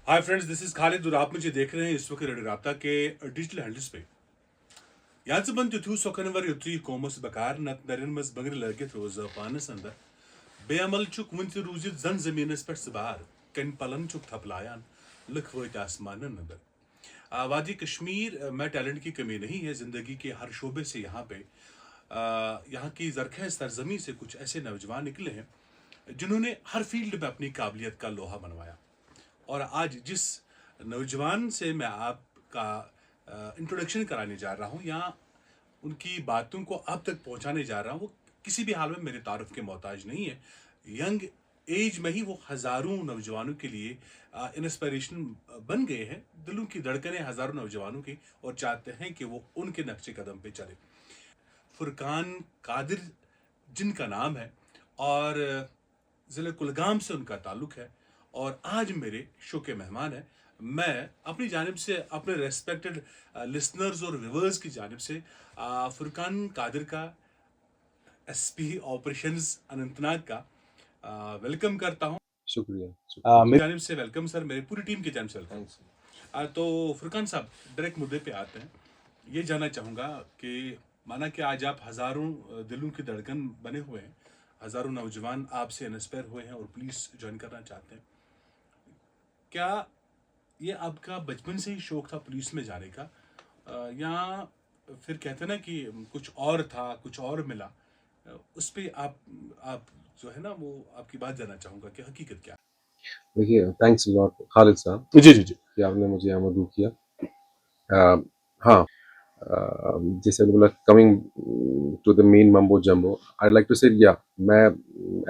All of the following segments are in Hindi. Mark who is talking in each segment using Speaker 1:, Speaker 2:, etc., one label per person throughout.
Speaker 1: Hi friends, this is Khalid और आप मुझे देख रहे हैं इस वक्त रेडियो राब्ता के डिजिटल हैंडल्स पे। यहाँ से बन युथु सोखनवर युथु कोमस बकार नत नरिन मस बंगर लगित रोज पानस अंदर बेअमल चुक वुन रूजित जन जमीनस पे सबार कन पलन चुक थपलायान लख वत आसमान अंदर। वादी कश्मीर में टैलेंट की कमी नहीं है। जिंदगी के हर शोबे से यहाँ पे यहाँ की जरखेज सरजमी से कुछ ऐसे नौजवान निकले हैं जिन्होंने हर फील्ड में अपनी काबिलियत का लोहा मनवाया। और आज जिस नौजवान से मैं आपका इंट्रोडक्शन कराने जा रहा हूँ या उनकी बातों को आप तक पहुँचाने जा रहा हूँ, वो किसी भी हाल में मेरे तारुफ के मोहताज नहीं है। यंग एज में ही वो हज़ारों नौजवानों के लिए इंस्पिरेशन बन गए हैं। दिलों की धड़कनें हज़ारों नौजवानों की और चाहते हैं कि वो उनके नक्शे कदम पे चले। फुरकान कादिर जिनका नाम है और ज़िले कुलगाम से उनका ताल्लुक़ है और आज मेरे शो के मेहमान हैं। मैं अपनी जानिब से अपने रेस्पेक्टेड लिसनर्स और व्यूअर्स की जानिब से फुरकान कादिर का एसपी ऑपरेशंस अनंतनाग का वेलकम करता हूं।
Speaker 2: शुक्रिया।
Speaker 1: मेरी जानिब से वेलकम सर, मेरी पूरी टीम की जानिब से वेलकम। तो फुरकान साहब, डायरेक्ट मुद्दे पे आते हैं। ये जानना चाहूँगा कि माना कि आज आप हज़ारों दिलों की धड़कन बने हुए हैं, हज़ारों नौजवान आपसे इंस्पायर हुए हैं और पुलिस ज्वाइन करना चाहते हैं, क्या ये आपका बचपन से ही शौक था पुलिस में जाने का, या फिर कहते हैं ना कि कुछ और था, कुछ और मिला? उस पे आप जो है ना वो आपकी बात जानना चाहूँगा कि हकीकत क्या
Speaker 2: देखिए, थैंक्स अ लॉट खालिद साहब
Speaker 1: है। जी जी जी।
Speaker 2: कि आपने मुझे यहाँ मदऊ किया। हाँ, जैसे बोला, coming to the main mumbo jumbo, I like to say या मैं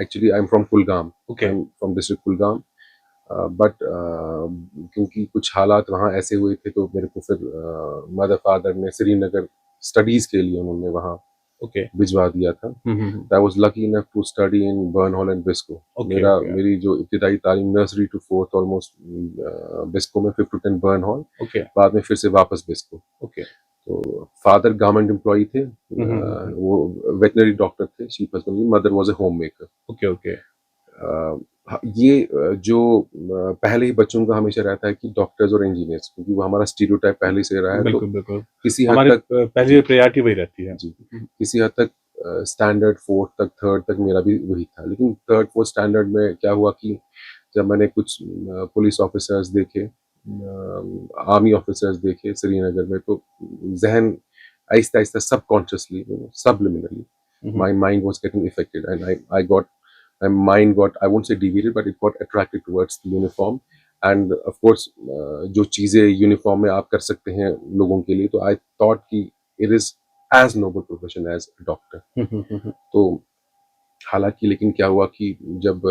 Speaker 2: actually I am from Kulgam.
Speaker 1: Okay.
Speaker 2: I am from district Kulgam, but क्योंकि कुछ हालात वहाँ ऐसे हुए थे तो मेरे को फिर मदर फादर ने श्रीनगर स्टडीज़ के लिए उन्होंने वहाँ
Speaker 1: ओके।
Speaker 2: भिजवा दिया था। I was lucky enough to study in Burn Hall and Biscoe.
Speaker 1: Okay
Speaker 2: मेरा
Speaker 1: ओके
Speaker 2: मेरी जो इब्तिदाई तालीम nursery to fourth almost Biscoe में, 5 to 10 बर्न हॉल,
Speaker 1: ओके
Speaker 2: बाद में फिर से वापस बिस्को।
Speaker 1: ओके।
Speaker 2: तो फादर गवर्नमेंट एम्प्लॉई थे, वो वेटनरी डॉक्टर थे, sheep husbandry. Mother was a home maker.
Speaker 1: Okay okay.
Speaker 2: ये जो पहले ही बच्चों का हमेशा रहता है कि डॉक्टर्स और इंजीनियर्स, क्योंकि वो हमारा स्टीरियोटाइप पहले से रहा है। तो
Speaker 1: बिल्कुल बिल्कुल,
Speaker 2: किसी हद
Speaker 1: हमारी
Speaker 2: तक
Speaker 1: पहली प्रायोरिटी वही रहती है।
Speaker 2: जी, किसी हद तक स्टैंडर्ड फोर्थ तक, थर्ड तक मेरा भी वही था। लेकिन थर्ड फोर्थ स्टैंडर्ड में क्या हुआ कि जब मैंने कुछ पुलिस ऑफिसर्स देखे, आर्मी ऑफिसर्स देखे श्रीनगर में, तो जहन Aahista Aahista subconsciously, subliminally, my mind was getting affected and I got, my mind got, I won't say deviated, but it got attracted towards the uniform. And of course, जो चीज़ें यूनिफॉर्म में आप कर सकते हैं लोगों के लिए, तो I thought कि it is as noble profession as a doctor. तो हालांकि लेकिन क्या हुआ कि जब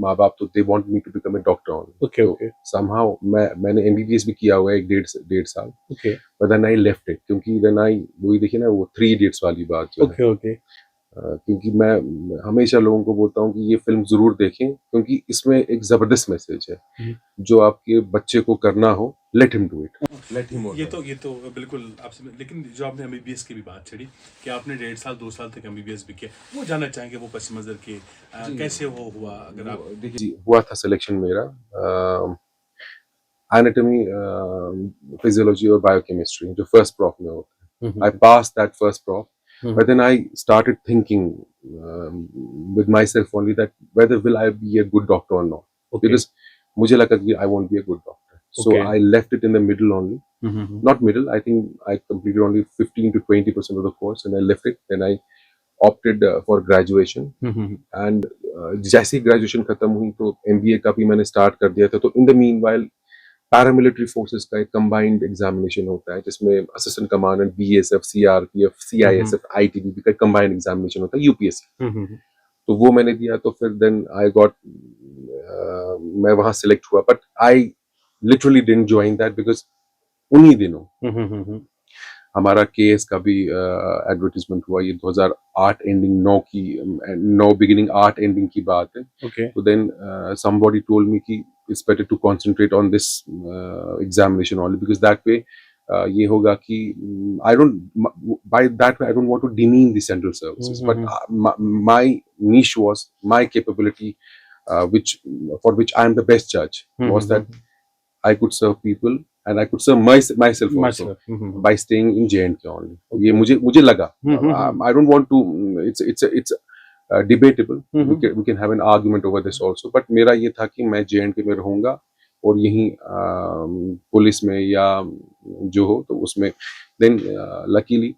Speaker 2: माँ बाप, तो they want me to become a doctor on.
Speaker 1: Okay
Speaker 2: तो
Speaker 1: ओके
Speaker 2: समहाउ मैंने एमबीबीएस भी किया हुआ है, एक डेढ़ साल।
Speaker 1: Okay
Speaker 2: but then I left it, क्योंकि देन आई, वही देखिए ना, वो 3 इडियट्स वाली बात जो है।
Speaker 1: Okay okay.
Speaker 2: क्योंकि मैं हमेशा लोगों को बोलता हूँ कि ये फिल्म जरूर देखें, क्योंकि इसमें एक जबरदस्त मैसेज है। जो आपके बच्चे को करना हो, let him do it, let him.
Speaker 1: ये तो बिल्कुल आपसे, लेकिन जो आपने एमबीबीएस की भी बात छेड़ी कि आपने 1.5 2 साल तक एमबीबीएस भी किया, वो जानना चाहेंगे वो पस मंजर के कैसे वो हुआ, अगर आप।
Speaker 2: देखिए जी, हुआ था सिलेक्शन मेरा एनाटॉमी, फिजियोलॉजी और बायोकेमिस्ट्री, जो फर्स्ट प्रॉफ में होता है। I pass that first prof, but then I started thinking with myself only that whether will I be a good doctor or not.
Speaker 1: Okay.
Speaker 2: Because मुझे लगा कि I won't be a good doctor. So
Speaker 1: Okay.
Speaker 2: I left it in the middle only. Not middle, I think I completed only 15 to 20% of the course and I left it. Then I opted for graduation. And जैसे ही graduation खत्म हुई तो MBA का भी मैंने start कर दिया था। तो in the meanwhile paramilitary forces का एक कंबाइंड एग्जामिनेशन होता है, जिसमें assistant commandant, BSF, CRPF, CISF, ITBP का कंबाइंड एग्जामिनेशन होता है, यूपीएससी। तो वो मैंने दिया, तो फिर देन आई गॉट, मैं वहां सिलेक्ट हुआ। But I literally didn't join that because उन्हीं दिनों हमारा केएस का भी एडवर्टीजमेंट हुआ। ये 2008 एंडिंग 9 बिगिनिंग 8 एंडिंग की बात है।
Speaker 1: Okay.
Speaker 2: तो देन somebody told me कि it's better to concentrate on this examination only, because that way ये होगा कि I don't, by that way I don't want to demean the central services, but my niche was my capability which for which I am the best judge, was that I could serve people and I could serve myself also by staying in J&K only. ये मुझे लगा. I don't want to. It's debatable. We can have an argument over this also. But मेरा ये था कि मैं J&K में रहूँगा और यहीं पुलिस में या जो हो तो उसमें. Then luckily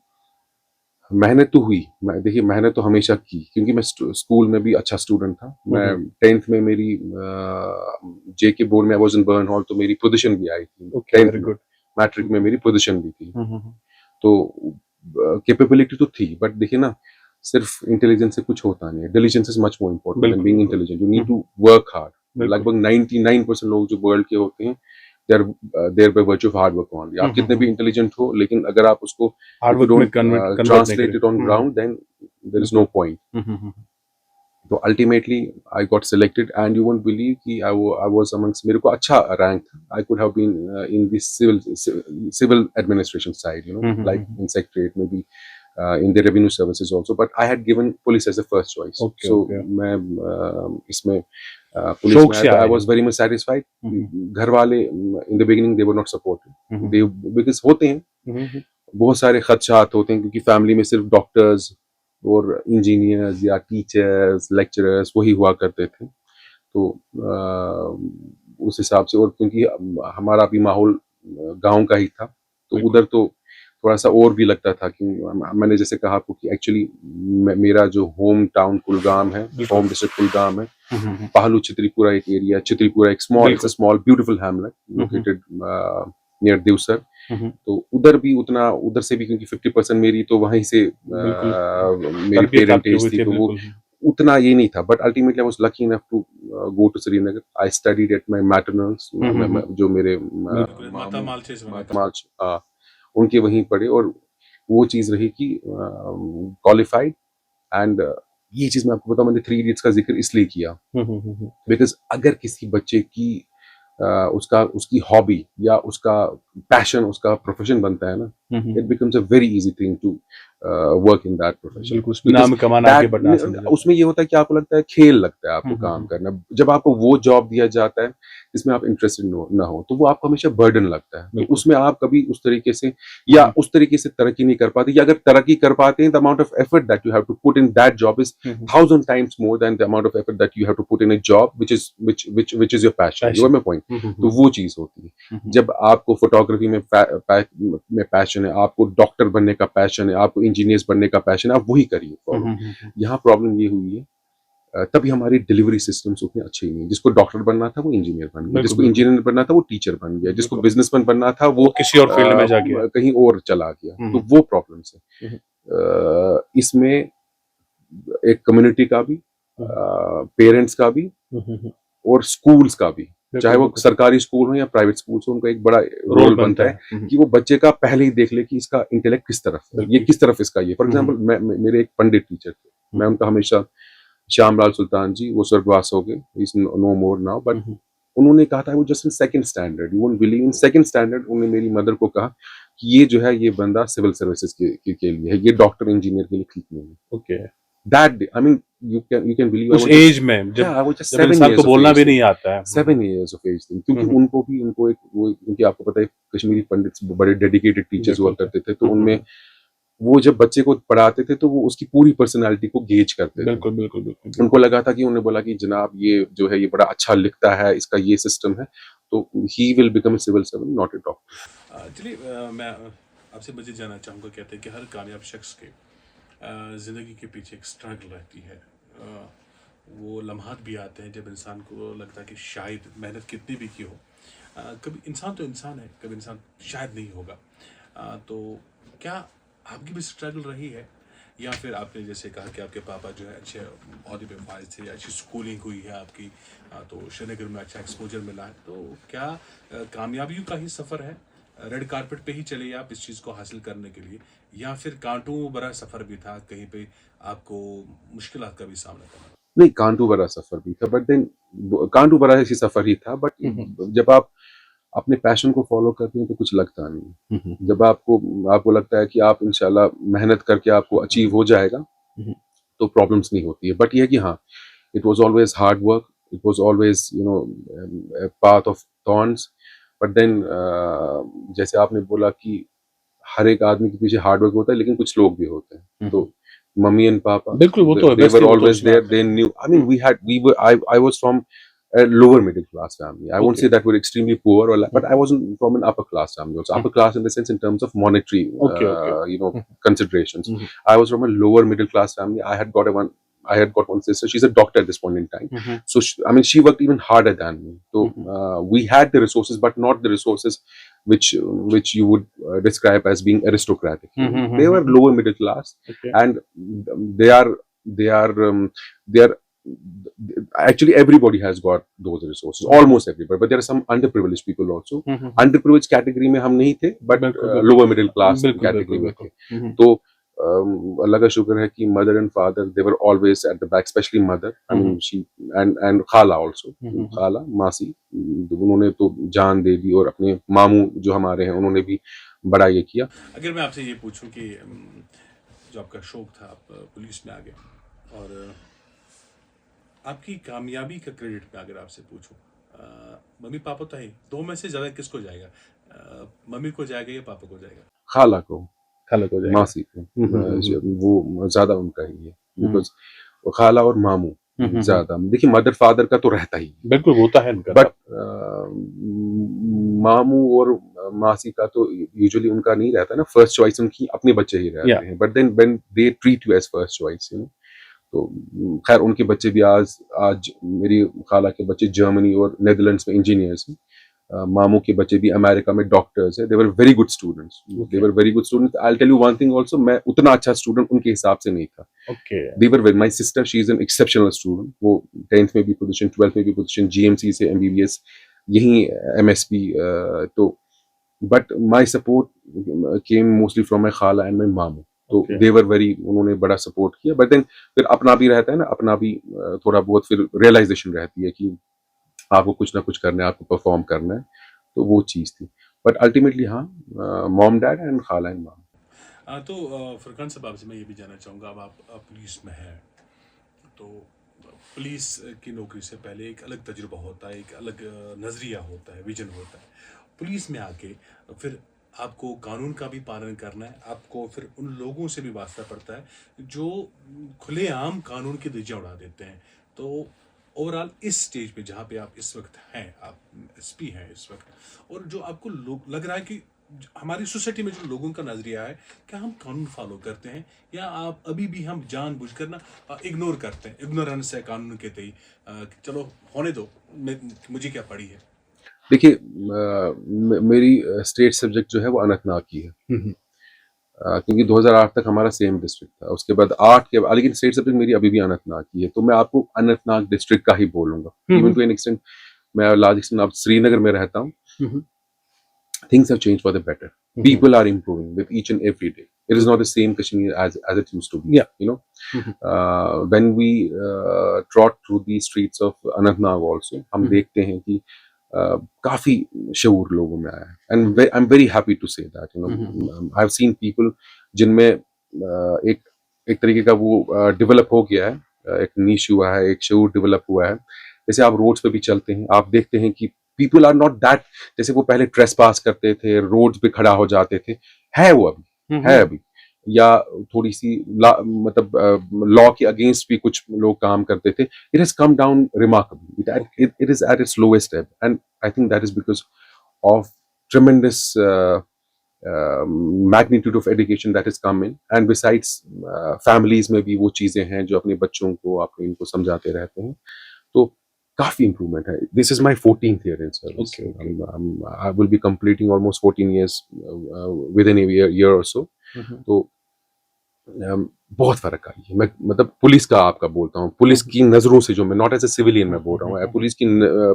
Speaker 2: मेहनत तो हुई. देखिए मेहनत तो हमेशा की क्योंकि मैं स्कूल में भी अच्छा स्टूडेंट था. मैं 10th में मेरी JK बोर्ड में वाज इन बर्न हॉल तो मेरी पोजीशन भी आई थी. 10th मैट्रिक में मेरी पोजीशन भी थी. तो कैपेबिलिटी तो थी बट देखिए ना सिर्फ इंटेलिजेंस से कुछ होता नहीं है. Diligence is much more important than being intelligent. You need to work hard. लगभग 99% लोग जो वर्ल्ड के होते हैं they are there by virtue of hard work only. आप कितने भी इंटेलिजेंट हो लेकिन अगर आप उसको translate it on ground then there is no point. तो ultimately I got selected and you won't believe कि I was amongst, मेरे को अच्छा रैंक था. I could have been in the civil administration side, you know, like in secretariat maybe. In the revenue services also, but I had given police as a first choice. So मैं इसमें police में I was very much satisfied. घर वाले in the beginning they were not supportive. They because होते हैं बहुत सारे खदशात होते हैं क्योंकि फैमिली में सिर्फ डॉक्टर्स और इंजीनियर्स या टीचर्स लेक्चरर्स वही हुआ करते थे. तो उस हिसाब से और क्योंकि हमारा भी माहौल गांव का ही था तो उधर तो थोड़ा सा और भी लगता था कि मैंने जैसे कहा आपको कि एक्चुअली मेरा जो होम टाउन कुलगाम है, होम डिस्ट्रिक्ट कुलगाम है. पहलू चित्रीपुरा एक एरिया, चित्रीपुरा एक small beautiful hamlet located near Devsar. तो उधर भी उतना उधर से भी क्योंकि 50% मेरी तो वहीं से मेरी पेरेंटेज थी तो वो उतना ये नहीं था. But ultimately I was lucky enough to go to Srinagar. I studied at my maternals जो मेरे माता उनके वहीं पढ़े और वो चीज रही कि क्वालिफाइड. एंड ये चीज मैं आपको बताऊं मैंने 3 इडियट्स का जिक्र इसलिए किया बिकॉज अगर किसी बच्चे की उसकी हॉबी या उसका पैशन उसका प्रोफेशन बनता है ना it becomes a very easy thing to work in that profession. उसमें ये होता है कि आपको लगता है खेल लगता है आपको काम करना. जब आपको वो जॉब दिया जाता है जिसमें आप इंटरेस्टेड ना हो तो वो आपको हमेशा बर्डन लगता है. तो उसमें आप कभी उस तरीके से या उस तरीके से तरक्की नहीं कर पाते. या अगर तरक्की कर पाते हैं the amount of effort that you have to put in that job is 1000 times more than the amount of effort that you have to put in a job which is your passion. You got my point? तो वो चीज होती है. जब आपको फोटोग्राफी में पैशन है, आपको डॉक्टर बनने का पैशन है, आपको इंजीनियर्स बनने का पैशन है, आप वही करिए. यहाँ प्रॉब्लम ये हुई है तभी हमारी डिलीवरी सिस्टम्स उतने अच्छे नहीं है. जिसको डॉक्टर बनना था वो इंजीनियर बन गया, जिसको इंजीनियर बनना था वो टीचर बन गया, जिसको बिजनेसमैन बनना था वो
Speaker 3: किसी और फील्ड में जाके
Speaker 2: कहीं और चला गया. तो वो प्रॉब्लम्स है. इसमें एक कम्युनिटी का भी पेरेंट्स का भी और स्कूल्स का भी, चाहे वो सरकारी स्कूल हो या प्राइवेट स्कूल हो, उनका एक बड़ा रोल बनता है कि वो बच्चे का पहले ही देख ले कि इसका इंटेलेक्ट किस तरफ है, ये किस तरफ इसका ये. फॉर एग्जांपल मेरे एक पंडित टीचर थे, मैं उनका हमेशा श्यामलाल सुल्तान जी, वो स्वर्गवास हो गए, is no more now, but उन्होंने कहा था वो just in second standard, you won't believe, in second standard उन्होंने मेरी मदर को कहा कि ये जो है ये बंदा सिविल सर्विसेज के लिए है, ये डॉक्टर इंजीनियर के लिए ठीक नहीं है.
Speaker 3: Okay,
Speaker 2: that day, I mean you can believe
Speaker 3: उस एज में जब इंसान को बोलना भी नहीं आता है.
Speaker 2: 7 years of age thing. क्योंकि उनको एक वो क्योंकि आपको पता है कश्मीरी पंडित बड़े डेडिकेटेड टीचर्स हुआ करते थे, तो उनमें वो जब बच्चे को पढ़ाते थे तो वो उसकी पूरी पर्सनालिटी को गेज करते थे.
Speaker 3: बिल्कुल.
Speaker 2: उनको लगा था कि उन्होंने बोला कि जनाब ये जो है ये बड़ा अच्छा लिखता है, इसका ये सिस्टम है, तो he will become a civil servant not a doctor.
Speaker 1: चलिए मैं आपसे मज़ीद जानना चाहूँगा. कहते हैं कि हर कामयाब शख्स के ज़िंदगी के पीछे एक स्ट्रगल रहती है. वो लम्हात भी आते हैं जब इंसान को लगता है कि शायद मेहनत कितनी भी की हो, कभी इंसान तो इंसान है, कभी इंसान शायद नहीं होगा. तो क्या आपकी भी स्ट्रगल रही है, या फिर आपने जैसे कहा कि आपके पापा जो है अच्छे ओहदे पे फाइज थे, अच्छी स्कूलिंग हुई है आपकी, तो श्रीनगर में अच्छा एक्सपोजर मिला है, तो क्या कामयाबियों का ही सफ़र है, रेड कारपेट पे ही चले आप इस चीज़ को हासिल करने के लिए, या फिर कांटों भरा सफ़र भी था, कहीं पे आपको मुश्किलात का भी सामना करना?
Speaker 2: नहीं, कांटों भरा सफ़र भी था, बट देन कांटों भरा ऐसी सफ़र ही था. बट जब आप अपने पैशन को फॉलो करते हैं तो कुछ लगता नहीं. जब आपको लगता है कि आप इंशाल्लाह मेहनत करके आपको अचीव हो जाएगा तो प्रॉब्लम्स नहीं होती है. बट ये है कि हाँ, it was always hard work, it was always a path of thorns. But then जैसे आपने बोला कि हर एक आदमी के पीछे हार्ड वर्क होता है, लेकिन कुछ लोग भी होते हैं. तो मम्मी एंड पापा,
Speaker 3: बिल्कुल वो तो है,
Speaker 2: they
Speaker 3: वैसे
Speaker 2: were
Speaker 3: वो तो
Speaker 2: always
Speaker 3: उसमें
Speaker 2: there.
Speaker 3: आता
Speaker 2: They
Speaker 3: है.
Speaker 2: knew. I mean, I was from a lower middle class family. I won't
Speaker 3: Okay.
Speaker 2: say that we're extremely poor, but I wasn't from an upper class family. Also, upper class in the sense in terms of monetary,
Speaker 3: Okay.
Speaker 2: considerations.
Speaker 3: Mhm.
Speaker 2: I was from a lower middle class family. I had got one sister. She's a doctor at this point in time.
Speaker 3: Mhm.
Speaker 2: So she worked even harder than me. So we had the resources, but not the resources which you would describe as being aristocratic.
Speaker 3: Mhm.
Speaker 2: They were lower middle class,
Speaker 3: Okay.
Speaker 2: and they are they are they are actually everybody has got those resources, almost everybody, but there are some underprivileged people also. Underprivileged category में हम नहीं थे, but
Speaker 3: बिल्कुल
Speaker 2: lower middle class
Speaker 3: बिल्कुल
Speaker 2: category में
Speaker 3: बिल्कुल
Speaker 2: थे.
Speaker 3: बिल्कुल.
Speaker 2: तो अल्लाह का शुक्र है कि mother and father, they were always at the back, especially mother. I mean, she and खाला also, खाला मासी, उन्होंने तो जान दे दी, और अपने मामू जो हमारे हैं उन्होंने भी बड़ा ये किया.
Speaker 1: अगर मैं आपसे ये पूछूं कि जो आपका शौक था, आप पुलिस में आ गए, और आपकी कामयाबी का क्रेडिट मैं अगर आपसे पूछूं, मम्मी पापा तो है, दो में से ज्यादा किसको जाएगा? मम्मी को जाएगा या पापा को जाएगा?
Speaker 2: खाला को,
Speaker 3: खाला को जाएगा.
Speaker 2: मासी को, वो ज्यादा उनका ही है, बिकॉज खाला और मामू ज्यादा. देखिए, मदर फादर का तो रहता ही,
Speaker 3: बिल्कुल वो तो है उनका,
Speaker 2: बट मामू और मासी का तो यूजुअली उनका नहीं रहता ना फर्स्ट चॉइस, उनकी अपने बच्चे ही रहते हैं. But then when they treat you as first choice, तो खैर उनके बच्चे भी आज मेरी खाला के बच्चे जर्मनी और नेदरलैंड्स में इंजीनियर्स हैं. मामू के बच्चे भी अमेरिका में डॉक्टर्स है. They were very good students. They were very good students. I will tell you one thing also, मैं उतना अच्छा स्टूडेंट उनके हिसाब से नहीं था.
Speaker 3: Okay.
Speaker 2: They were my sister, she is an exceptional student. वो 10th में भी पोजीशन, 12th में भी पोजीशन, जीएमसी से एमबीबीएस, यही एमएसपी. तो but my support came mostly from my खाला एंड माय मामू. तो दे वर वेरी, उन्होंने बड़ा सपोर्ट किया. बट देन फिर अपना भी रहता है ना, अपना भी थोड़ा बहुत फिर रियलाइजेशन रहती है कि आपको कुछ ना कुछ करना है, आपको परफॉर्म करना है. तो वो चीज़ थी. बट अल्टीमेटली हाँ, मॉम डैड एंड खाला एंड माम.
Speaker 1: तो फुरकान साहब, आपसे मैं ये भी जानना चाहूँगा, अब आप पुलिस में हैं, तो पुलिस की नौकरी से पहले एक अलग तजुर्बा होता है, एक अलग नज़रिया होता है, विजन होता है. पुलिस में आके फिर आपको कानून का भी पालन करना है, आपको फिर उन लोगों से भी वास्ता पड़ता है जो खुलेआम कानून की धज्जियां उड़ा देते हैं. तो ओवरऑल इस स्टेज पे जहाँ पे आप इस वक्त हैं, आप एसपी हैं इस वक्त, और जो आपको लग रहा है कि हमारी सोसाइटी में जो लोगों का नजरिया है, क्या हम कानून फॉलो करते हैं, या आप अभी भी हम जानबूझकर ना इग्नोर करते हैं, इग्नोरेंस है कानून के तई, चलो होने दो, मुझे क्या पड़ी है.
Speaker 2: देखिए, मेरी स्टेट सब्जेक्ट जो है वो अनंतनाग की है. क्योंकि 2008 तक हमारा सेम डिस्ट्रिक्ट था. उसके बाद 8 के बाद, लेकिन स्टेट सब्जेक्ट मेरी अभी भी अनंतनाग की है. तो मैं आपको अनंतनाग डिस्ट्रिक्ट का ही बोलूंगा. इवन टू एन एक्सटेंट, मैं लार्ज एक्सटेंट अब श्रीनगर में रहता हूँ. Things have changed for the better. People are improving with each and every day. It is not the same Kashmir as it used to be. When we trot through the streets of Anantnag also, हम देखते हैं कि काफी शऊर लोगों में आया है. And I'm very happy to say that. I've seen people जिनमें एक तरीके का वो डेवलप हो गया है, एक नीश हुआ है, एक शऊर डेवलप हुआ है. जैसे आप रोड्स पे भी चलते हैं, आप देखते हैं कि पीपल आर नॉट दैट, जैसे वो पहले ट्रेस पास करते थे, रोड्स पे खड़ा हो जाते थे. है वो अभी, है अभी, या थोड़ी सी मतलब लॉ के अगेंस्ट भी कुछ लोग काम करते थे. It has come down remarkably. It is at its lowest ebb, and I think that is because of tremendous magnitude of education that is come in. And besides families में भी वो चीजें हैं जो अपने बच्चों को, आप इनको समझाते रहते हैं. तो काफी इम्प्रूवमेंट है. This is my 14th year in service. I will be completing almost 14 years within a year or so. तो बहुत फर्क आई है. मैं मतलब पुलिस का आपका बोलता हूँ, पुलिस की नजरों से, जो मैं नॉट एज ए सिविलियन मैं बोल रहा हूँ, पुलिस की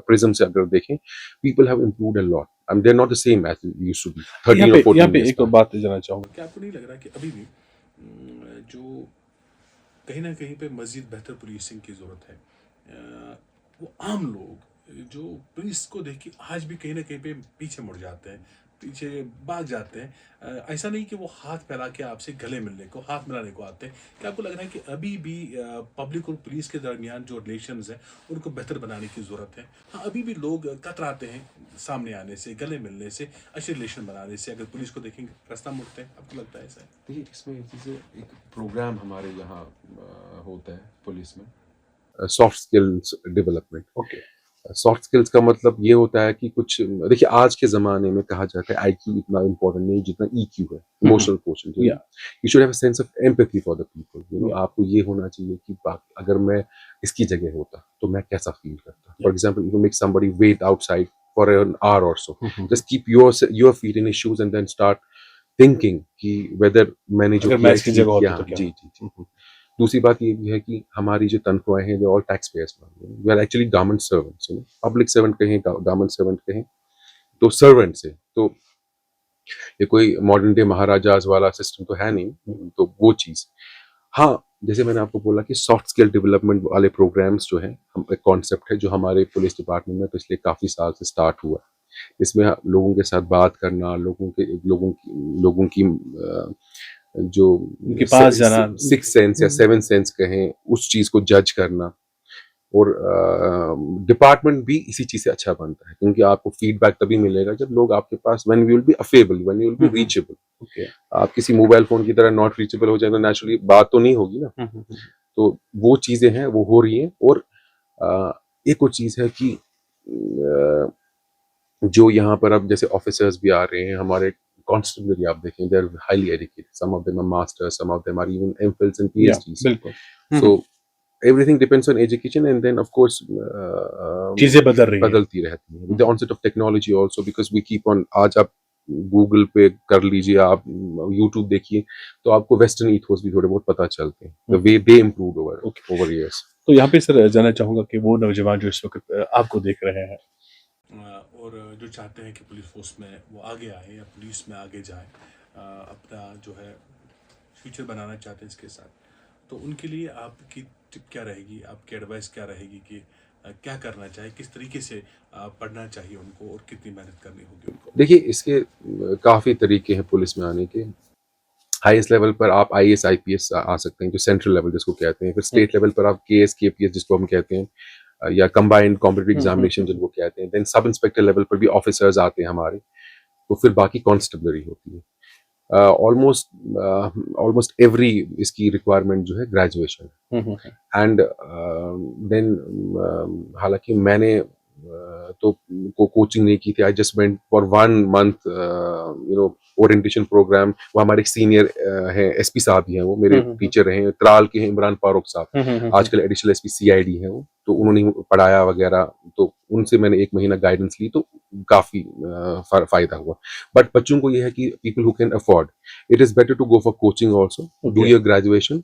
Speaker 2: प्रिज्म से अगर देखें, people have improved a lot. and they're not the same as it used to be 13 or 14
Speaker 3: यहाँ पे
Speaker 2: years
Speaker 3: एक बात जानना चाहूँगा,
Speaker 1: क्या आपको नहीं लग रहा कि अभी भी जो कहीं ना कहीं पे मजीद बेहतर पुलिसिंग की ज़रूरत है? वो आम लोग जो पुलिस को देख के आज भी कहीं ना कहीं पे पीछे मुड़ जाते हैं, पीछे भाग जाते हैं। ऐसा नहीं कि वो हाथ फैला के आपसे गले मिलने को, हाथ मिलाने को आते हैं। क्या आपको लग रहा है कि अभी भी पब्लिक और पुलिस के दरमियान जो रिलेशंस हैं उनको बेहतर बनाने की ज़रूरत है? हाँ, अभी भी लोग कतराते हैं सामने आने से, गले मिलने से, अच्छे रिलेशन बनाने से। अगर पुलिस को देखेंगे रास्ता मुड़ते हैं, आपको लगता है ऐसा है?
Speaker 2: देखिए, इसमें जैसे एक प्रोग्राम हमारे यहाँ होता है पुलिस में, soft skills development.
Speaker 3: Okay.
Speaker 2: Soft skills का मतलब ये होता है कि कुछ, देखिए आज के ज़माने में कहा जाता है आईक्यू इतना इम्पोर्टेंट नहीं जितना ईक्यू है, इमोशनल क्वोशंट।
Speaker 3: या
Speaker 2: you should have a sense of empathy for the people,
Speaker 3: या
Speaker 2: आपको ये होना चाहिए कि अगर मैं इसकी जगह होता तो मैं कैसा फील करता। For example, you make somebody wait outside for an hour or so, just keep your feet in his shoes and then start thinking कि वेदर मैंने जो
Speaker 3: अगर
Speaker 2: किया
Speaker 3: मैं
Speaker 2: है
Speaker 3: इसकी
Speaker 2: ठीक
Speaker 3: जगह
Speaker 2: किया।
Speaker 3: होता तो क्या
Speaker 2: जी
Speaker 3: होता?
Speaker 2: जी जी। दूसरी बात ये भी है कि हमारी जो तनख्वाहें हैं, they all tax payers, we are actually government servants, public servant कहें, गवर्नमेंट सर्वेंट कहें, तो सर्वेंट से तो ये कोई मॉडर्न डे महाराजाज वाला सिस्टम तो है नहीं। तो वो चीज़, हाँ, जैसे मैंने आपको बोला कि सॉफ्ट स्किल डेवलपमेंट वाले प्रोग्राम्स जो हैं, हम एक कॉन्सेप्ट है जो हमारे पुलिस डिपार्टमेंट में पिछले काफ़ी साल से स्टार्ट हुआ। इसमें लोगों के साथ बात करना, लोगों की जो
Speaker 3: उनके पास जाना।
Speaker 2: सिक्स सेंस या सेवन सेंस कहें, उस चीज़ को जज करना। और डिपार्टमेंट भी इसी चीज़ से अच्छा बनता है, क्योंकि आपको फीडबैक तभी मिलेगा जब लोग आपके पास, when you will be affable, when you will be reachable.
Speaker 3: Okay.
Speaker 2: आप किसी मोबाइल फोन की तरह नॉट रीचेबल हो जाए तो नेचुरली बात तो नहीं होगी ना। तो वो चीज़ें हैं, वो हो रही हैं। और एक और चीज़ है कि जो यहाँ पर अब जैसे ऑफिसर्स भी आ रहे हैं, हमारे कांस्टेबल आप देखें, they are highly educated, some of them are masters, some of them are even MPhils and
Speaker 3: या
Speaker 2: पीएचडीज।
Speaker 3: बिल्कुल।
Speaker 2: So everything depends on education, and then of course
Speaker 3: चीजें बदल रही हैं।
Speaker 2: बदलती रहती हैं with the onset of technology also, because we keep on, आज आप गूगल पे कर लीजिए, आप यूट्यूब देखिए, तो आपको वेस्टर्न ईथोस भी थोड़े बहुत पता चलते हैं, the way they improved over years।
Speaker 3: तो यहाँ पे सर जानना चाहूंगा कि वो नौजवान जो इस वक्त आपको देख रहे हैं,
Speaker 1: और जो चाहते हैं कि पुलिस फोर्स में वो आगे आए या पुलिस में आगे जाए, अपना जो है फ्यूचर बनाना चाहते हैं इसके साथ, तो उनके लिए आपकी टिप क्या रहेगी, आपकी एडवाइस क्या रहेगी कि क्या करना चाहिए, किस तरीके से पढ़ना चाहिए उनको और कितनी मेहनत करनी होगी उनको?
Speaker 2: देखिए, इसके काफ़ी तरीके हैं पुलिस में आने के। हाईएस्ट लेवल पर आप आईएएस आईपीएस आ सकते हैं, जो सेंट्रल लेवल जिसको कहते हैं। फिर स्टेट लेवल पर आप केएस केपीएस जिसको हम कहते हैं, या कंबाइंड कॉम्पिटिटिव एग्जामिनेशन जिनको कहते हैं। देन सब इंस्पेक्टर लेवल पर भी ऑफिसर्स आते हैं हमारे। तो फिर बाकी कांस्टेबलरी होती है। ऑलमोस्ट एवरी इसकी रिक्वायरमेंट जो है ग्रेजुएशन है। एंड देन हालांकि मैंने तो कोचिंग नहीं की थी। I just went for 1 month orientation program. वो हमारे सीनियर हैं, एसपी साहब ही हैं, वो मेरे टीचर रहे हैं, त्राल के हैं, इमरान फारूक साहब, आजकल एडिशनल एसपी सीआईडी हैं वो। तो उन्होंने पढ़ाया वगैरह, तो उनसे मैंने 1 महीना गाइडेंस ली, तो काफ़ी फ़ायदा हुआ। बट बच्चों को ये है कि people who can afford, it is better to go for coaching also, do your graduation.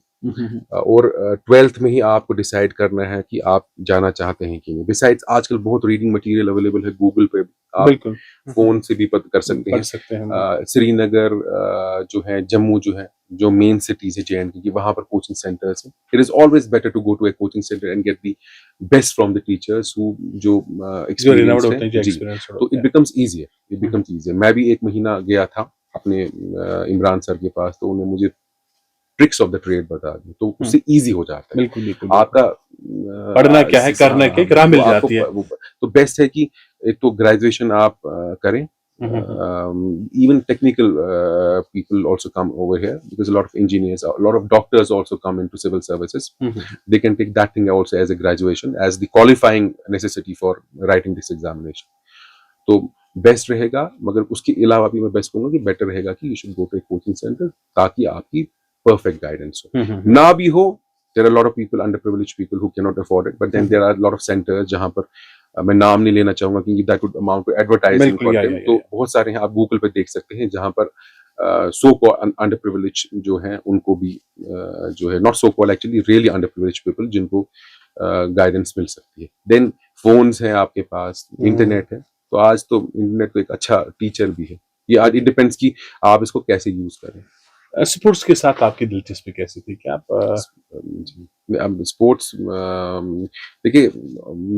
Speaker 2: और 12th में ही आपको डिसाइड करना है कि आप जाना चाहते हैं कि नहीं। बिसाइड्स आजकल बहुत रीडिंग मटेरियल अवेलेबल है गूगल पे, आप फोन से भी पता कर सकते हैं। श्रीनगर जो है, जम्मू जो है, जो मेन सिटीज है जेएनके की, वहां पर कोचिंग सेंटर्स हैं। It is always better to go to a coaching centre and get the best from the teachers who जो एक्सपीरियंस है जी। तो इट बिकम्स ईजियर। मैं भी 1 महीना गया था अपने इमरान सर के पास, तो उन्होंने मुझे ट्रिक्स ऑफ द ट्रेड बता दी, तो उससे इजी हो जाता है।
Speaker 3: बिल्कुल
Speaker 2: आपका
Speaker 3: पढ़ना क्या है, करना क्या, राह मिल जाती है।
Speaker 2: तो बेस्ट है कि एक तो ग्रेजुएशन आप करें। Even technical people also come over here, because a lot of engineers, a lot of doctors also come into civil services. They can take that thing also as a graduation, as the qualifying necessity for writing this examination. तो बेस्ट रहेगा। मगर उसके अलावा भी मैं बेस्ट कहूँगा कि बेटर रहेगा कि you should go to a coaching centre, ताकि आपकी परफेक्ट गाइडेंस हो। ना भी हो, there are a lot of people, underprivileged people who cannot afford it, but then there are a lot of centers जहाँ पर मैं नाम नहीं लेना चाहूँगा क्योंकि that would amount to advertising for them। तो बहुत सारे हैं, आप गूगल पे देख सकते हैं, जहाँ पर so called underprivileged जो हैं उनको भी जो है, not so called actually really underprivileged people, जिनको गाइडेंस मिल सकती है। देन फोन्स हैं आपके पास, इंटरनेट है, तो आज तो इंटरनेट तो एक अच्छा टीचर भी है। ये आज इट डिपेंड्स कि आप इसको कैसे यूज करें।
Speaker 3: स्पोर्ट्स के साथ आपकी दिलचस्पी कैसी थी? क्या आप
Speaker 2: अब स्पोर्ट्स देखिए,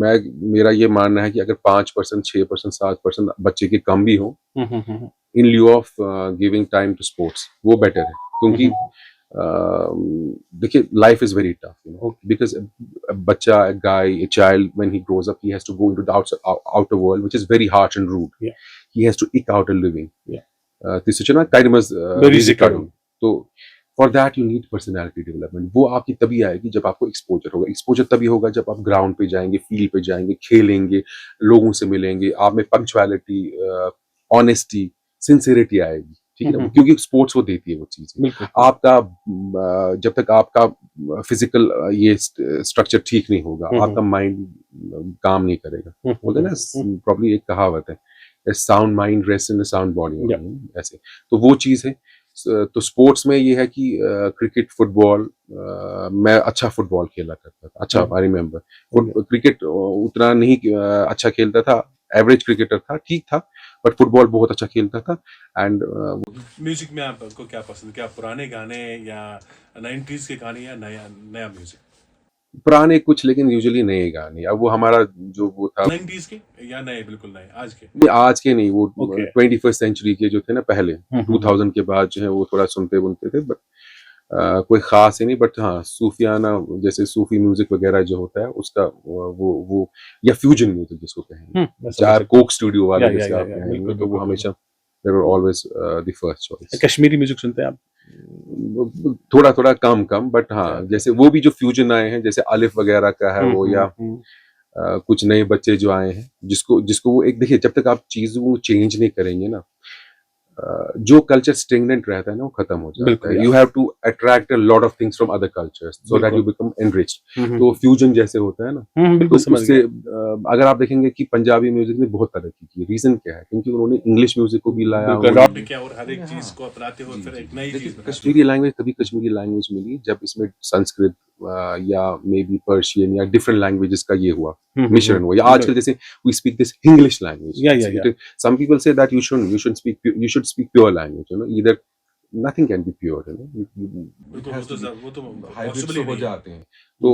Speaker 2: मैं मेरा ये मानना है कि अगर 5%, 6%, 7% बच्चे के कम भी हो, in lieu of giving time to sports, वो बेटर है, क्योंकि देखिए, life is very tough, you know, because बच्चा, गाय, a child, when he grows up, he has to go into the outer world, which is very harsh and rude.
Speaker 3: Yeah.
Speaker 2: He has to eke out a living.
Speaker 3: Yeah.
Speaker 2: Very तो for that you need personality development. वो आपकी तभी आएगी जब आपको एक्सपोजर होगा. एक्सपोजर तभी होगा जब आप ग्राउंड पे जाएंगे, फील्ड पे जाएंगे, खेलेंगे, लोगों से मिलेंगे, आप में पंक्चुअलिटी, ऑनेस्टी, सिंसियरिटी आएगी. ठीक है ना, क्योंकि स्पोर्ट्स वो देती है वो चीज. आपका जब तक आपका फिजिकल ये स्ट्रक्चर ठीक नहीं होगा, आपका माइंड काम नहीं करेगा. बोलते हैं ना, प्रॉब्ली एक कहावत है, sound mind rest in sound body. ऐसे तो वो चीज है. तो स्पोर्ट्स में ये है कि क्रिकेट, फुटबॉल, मैं अच्छा फुटबॉल खेला करता था. अच्छा, आई रिमेम्बर. क्रिकेट उतना नहीं अच्छा खेलता था, एवरेज क्रिकेटर था, ठीक था, बट फुटबॉल बहुत अच्छा खेलता था. एंड
Speaker 1: म्यूजिक में आपको क्या पसंद, क्या पुराने गाने या 90s के गाने या नया नया म्यूजिक?
Speaker 2: पुराने कुछ, लेकिन यूजुअली नए गाने. अब वो हमारा जो वो था
Speaker 1: 90s के या नए, बिल्कुल नए, आज के?
Speaker 2: नहीं, आज के नहीं, वो 21st सेंचुरी के जो थे ना, पहले 2000 के बाद जो है वो थोड़ा सुनते बुनते थे, बट कोई खास ही नहीं. बट हाँ, सूफियाना, जैसे सूफी म्यूजिक वगैरह जो होता है उसका वो या फ्यूजन म्यूजिक जिसको कहेंगे, चार कोक स्टूडियो वाले जैसे आप कहेंगे, तो वो हमेशा they were always the first choice.
Speaker 3: Kashmiri music सुनते हैं आप?
Speaker 2: थोड़ा थोड़ा कम, बट हाँ, जैसे वो भी जो फ्यूजन आए हैं, जैसे अलिफ वगैरह का है वो, या कुछ नए बच्चे जो आए हैं, जिसको वो एक, देखिए, जब तक आप चीज वो चेंज नहीं करेंगे ना, जो कल्चर स्टेगनेंट रहता है ना, वो खत्म हो जाता है. You have to attract a lot of things from other cultures so that you become enriched. तो फ्यूजन जैसे होता है ना, तो उससे अगर आप देखेंगे कि पंजाबी म्यूजिक ने बहुत तरक्की की. रीजन क्या है? क्योंकि उन्होंने इंग्लिश म्यूजिक को भी लाया,
Speaker 1: और हर एक चीज को अपनाते हुए फिर एक नई चीज.
Speaker 2: कश्मीरी लैंग्वेज तभी कश्मीरी लैंग्वेज मिली जब इसमें संस्कृत या मे बी पर्शियन या डिफरेंट लैंग्वेजेस का ये हुआ, मिश्रण हुआ. या आजकल जैसे we speak this English language. Some people say that you should speak pure language, you know, either nothing can be pure, you know,
Speaker 1: वो तो
Speaker 2: hybrids हो जाते हैं. तो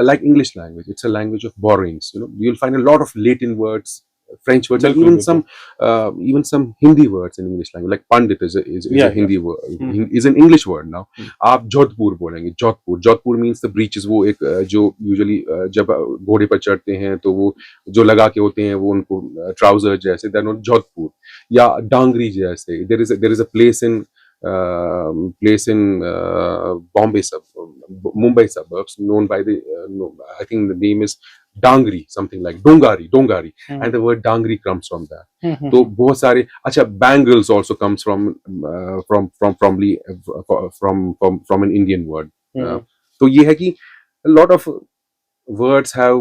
Speaker 2: like English language, it's a language of borrowings, you know. You'll find a lot of Latin words, French words, and even some Hindi words in English language, like pandit is a Hindi word, is an English word now. आप जोधपुर बोलेंगे, जोधपुर means the breeches, वो एक जो usually जब घोड़े पर चढ़ते हैं तो वो जो लगा के होते हैं, वो उनको ट्राउजर जैसे, they're not जोधपुर. या डांगरी जैसे, there is a place in Mumbai suburbs known by the I think the name is Dangri, something like Dongari, and the word Dangri comes from that. तो बहुत सारे, अच्छा, bangles also comes from an Indian word. तो ये है कि a lot of words have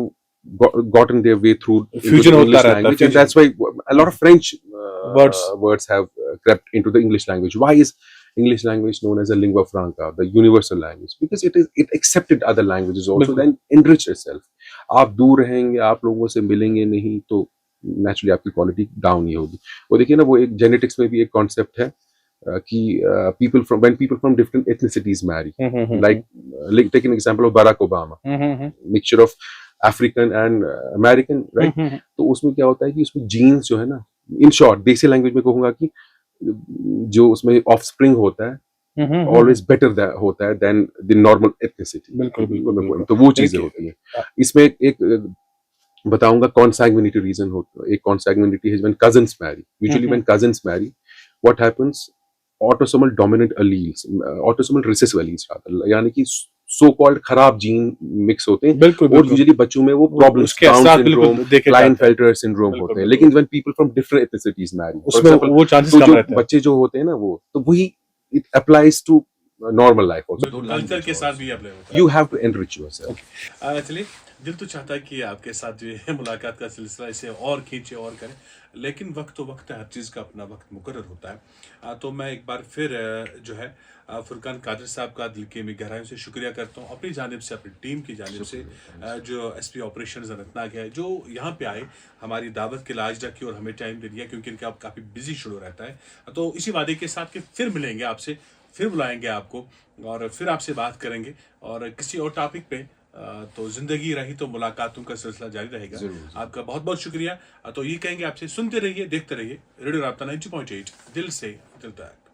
Speaker 2: gotten their way through
Speaker 3: fusion
Speaker 2: into the English language, and that's why a lot of French words have crept into the English language. Why is English language known as a lingua franca, the universal language? Because it accepted other languages also, then enriched itself. आप दूर रहेंगे, आप लोगों से मिलेंगे नहीं, तो नेचुरली आपकी क्वालिटी डाउन ही होगी. वो देखिए ना, वो एक जेनेटिक्स में भी एक कॉन्सेप्ट है कि when people from different ethnicities marry, like take an example of Barack Obama, mixture of African and American, right? तो उसमें क्या होता है कि उसमें जीन्स जो है ना, इन शॉर्ट देसी लैंग्वेज में कहूंगा कि जो उसमें ऑफस्प्रिंग होता है ऑलवेज बेटर होता है देन द नॉर्मल एथनिसिटी. बिल्कुल. तो वो चीजें होती है. इसमें एक बताऊंगा कॉन्सैग्विनिटी रीजन होता है. एक कॉन्सैग्विनिटी है when cousins marry. Usually when cousins marry, what happens, autosomal dominant alleles, autosomal recessive alleles rather, यानी कि सो कॉल्ड खराब जीन मिक्स होते हैं, और यूजुअली बच्चों में वो problems, Down syndrome, Klinefelter syndrome होते हैं. लेकिन when people from different ethnicities marry, उसमें वो चांसेस कम रहते हैं. बच्चे जो होते हैं ना, वो तो वही it applies to normal life also.
Speaker 1: Culture के साथ भी अप्लाई होता है.
Speaker 2: You have to enrich yourself.
Speaker 1: चलिए, दिल तो चाहता है कि आपके साथ जो है मुलाकात का सिलसिला इसे और खींचे और करें, लेकिन वक्त हर चीज़ का अपना वक्त मुकर्रर होता है. तो मैं एक बार फिर जो है फुरकान कादिर साहब का दिल की गहराइयों से शुक्रिया करता हूँ, अपनी जानिब से, अपनी टीम की जानिब से, जो SP ऑपरेशन अनंतनाग है, जो यहाँ पे आए, हमारी दावत के लाज रखी और हमें टाइम दे दिया, क्योंकि इनका काफ़ी बिजी शेड्यूल रहता है. तो इसी वादे के साथ कि फिर मिलेंगे आपसे फिर बुलाएंगे आपको और फिर आपसे बात करेंगे और किसी और टॉपिक पे। तो जिंदगी रही तो मुलाकातों का सिलसिला जारी रहेगा। आपका बहुत बहुत शुक्रिया। तो ये कहेंगे आपसे, सुनते रहिए, देखते रहिए रेडियो राब्ता 90.8, दिल से दिल तक।